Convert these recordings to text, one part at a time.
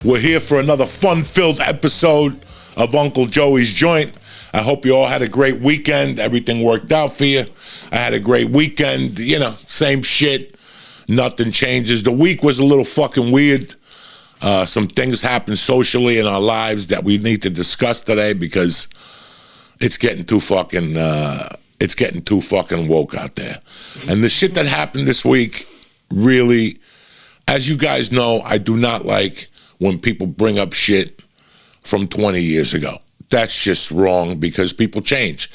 We're here for another fun-filled episode of Uncle Joey's Joint. I hope you all had a great weekend. Everything worked out for you. I had a great weekend. You know, same shit. Nothing changes. The week was a little fucking weird. Some things happened socially in our lives that we need to discuss today because it's getting too fucking woke out there. And the shit that happened this week really, as you guys know, I do not like when people bring up shit from 20 years ago. That's just wrong because people change.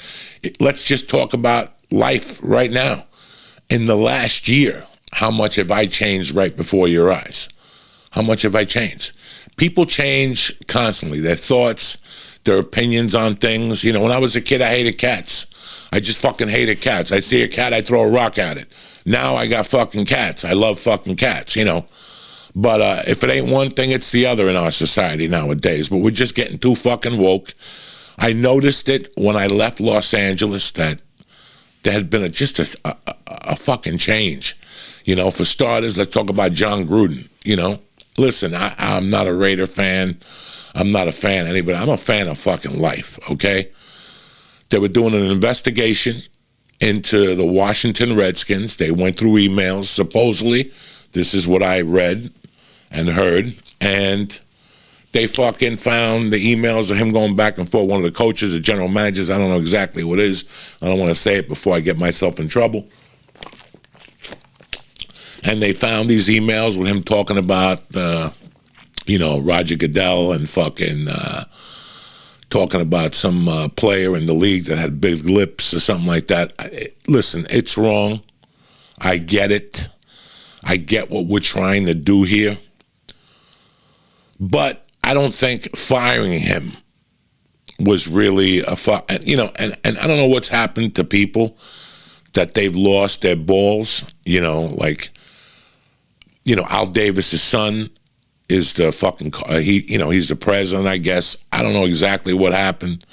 Let's just talk about life right now. In the last year, how much have I changed right before your eyes? How much have I changed? People change constantly. Their thoughts, their opinions on things. You know, when I was a kid, I hated cats. I just fucking hated cats. I see a cat, I throw a rock at it. Now I got fucking cats. I love fucking cats, you know. But if it ain't one thing, it's the other in our society nowadays. But we're just getting too fucking woke. I noticed it when I left Los Angeles that there had been just a fucking change. You know, for starters, let's talk about John Gruden. You know, listen, I'm not a Raider fan. I'm not a fan of anybody. I'm a fan of fucking life, okay? They were doing an investigation into the Washington Redskins. They went through emails, supposedly. This is what I read and heard, and they fucking found the emails of him going back and forth. One of the coaches, the general managers, I don't know exactly what it is. I don't want to say it before I get myself in trouble. And they found these emails with him talking about, Roger Goodell and fucking talking about some player in the league that had big lips or something like that. Listen, it's wrong. I get it. I get what we're trying to do here. But I don't think firing him was really and I don't know what's happened to people that they've lost their balls, Al Davis's son is the fucking, he's the president, I guess. I don't know exactly what happened.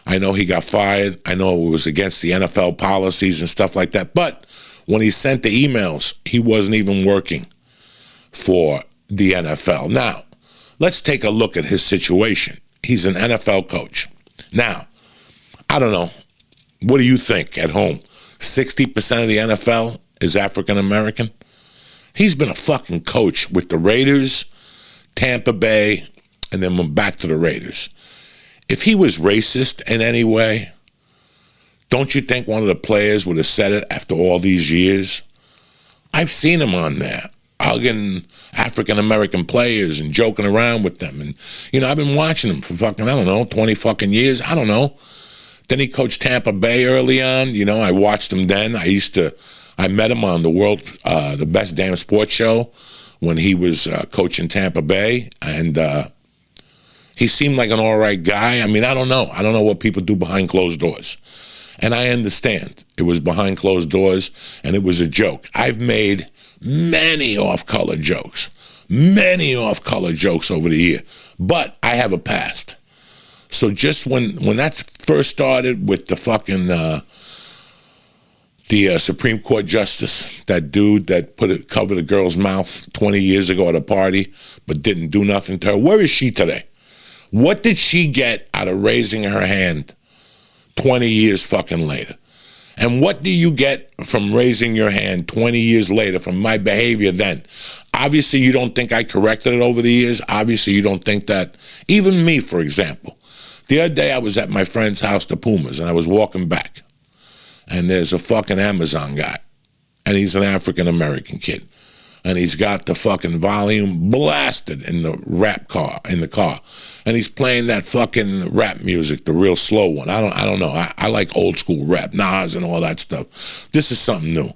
I know he got fired. I know it was against the NFL policies and stuff like that. But when he sent the emails, he wasn't even working for the NFL. Now, let's take a look at his situation. He's an NFL coach. Now, I don't know. What do you think at home? 60% of the NFL is African American? He's been a fucking coach with the Raiders, Tampa Bay, and then went back to the Raiders. If he was racist in any way, don't you think one of the players would have said it after all these years? I've seen him on there, hugging African-American players and joking around with them. And, I've been watching him for 20 fucking years. I don't know. Then he coached Tampa Bay early on. I watched him then. I met him on the Best Damn Sports Show when he was coaching Tampa Bay. And he seemed like an all right guy. I mean, I don't know. I don't know what people do behind closed doors. And I understand it was behind closed doors and it was a joke. I've made many off-color jokes over the year, but I have a past. So just when that first started with the fucking the Supreme Court justice, that dude that covered a girl's mouth 20 years ago at a party, but didn't do nothing to her. Where is she today? What did she get out of raising her hand 20 years fucking later? And what do you get from raising your hand 20 years later from my behavior then? Obviously, you don't think I corrected it over the years. Obviously, you don't think that. Even me, for example. The other day, I was at my friend's house, the Pumas, and I was walking back. And there's a fucking Amazon guy. And he's an African-American kid. And he's got the fucking volume blasted in the in the car. And he's playing that fucking rap music, the real slow one. I don't know. I like old school rap, Nas and all that stuff. This is something new.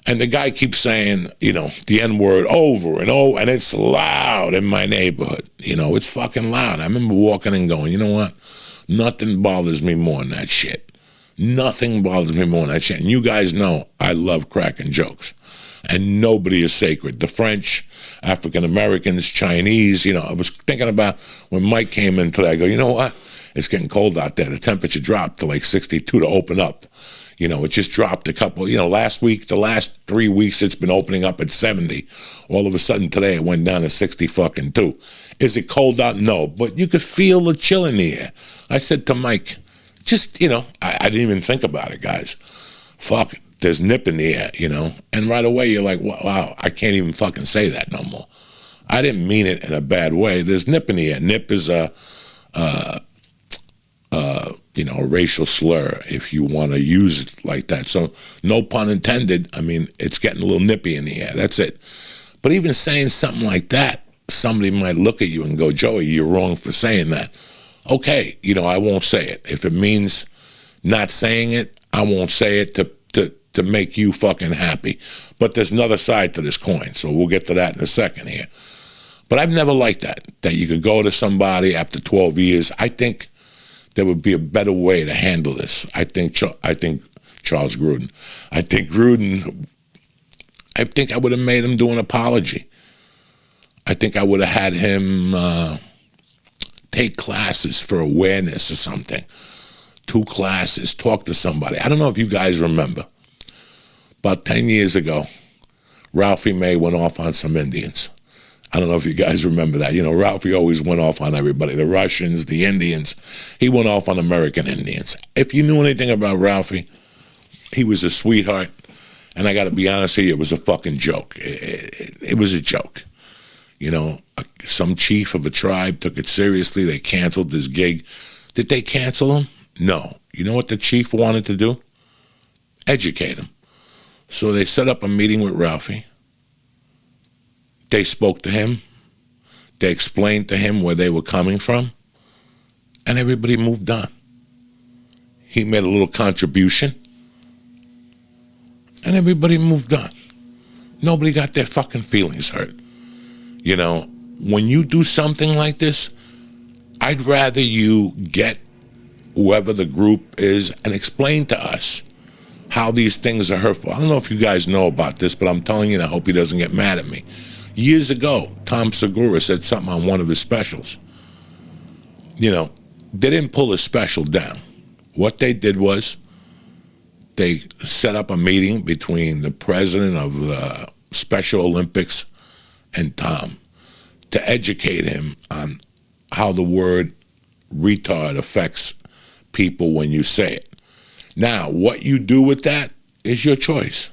And the guy keeps saying, the N-word over and over, and it's loud in my neighborhood. It's fucking loud. I remember walking and going, you know what? Nothing bothers me more than that shit. Nothing bothers me more than that shit. And you guys know I love cracking jokes. And nobody is sacred. The French, African Americans, Chinese, I was thinking about when Mike came in today, I go, you know what? It's getting cold out there. The temperature dropped to like 62 to open up. It just dropped a couple. Last week, the last 3 weeks, it's been opening up at 70. All of a sudden today, it went down to 60 fucking 2. Is it cold out? No, but you could feel the chill in the air. I said to Mike, just, I didn't even think about it, guys. Fuck, there's nip in the air, And right away, you're like, wow, I can't even fucking say that no more. I didn't mean it in a bad way. There's nip in the air. Nip is a racial slur, if you want to use it like that. So no pun intended. I mean, it's getting a little nippy in the air. That's it. But even saying something like that, somebody might look at you and go, Joey, you're wrong for saying that. Okay, I won't say it. If it means not saying it, I won't say it to make you fucking happy. But there's another side to this coin, so we'll get to that in a second here. But I've never liked that you could go to somebody after 12 years. I think there would be a better way to handle this. I think Charles Gruden. I think I would have made him do an apology. I think I would have had him take classes for awareness or something. 2 classes, talk to somebody. I don't know if you guys remember. About 10 years ago, Ralphie May went off on some Indians. I don't know if you guys remember that. Ralphie always went off on everybody, the Russians, the Indians. He went off on American Indians. If you knew anything about Ralphie, he was a sweetheart. And I got to be honest with you, it was a fucking joke. It was a joke. Some chief of a tribe took it seriously. They canceled this gig. Did they cancel him? No. You know what the chief wanted to do? Educate him. So they set up a meeting with Ralphie. They spoke to him. They explained to him where they were coming from. And everybody moved on. He made a little contribution. And everybody moved on. Nobody got their fucking feelings hurt. When you do something like this, I'd rather you get whoever the group is and explain to us how these things are hurtful. I don't know if you guys know about this, but I'm telling you, and I hope he doesn't get mad at me. Years ago, Tom Segura said something on one of his specials. They didn't pull his special down. What they did was they set up a meeting between the president of the Special Olympics and Tom to educate him on how the word retard affects people when you say it. Now, what you do with that is your choice.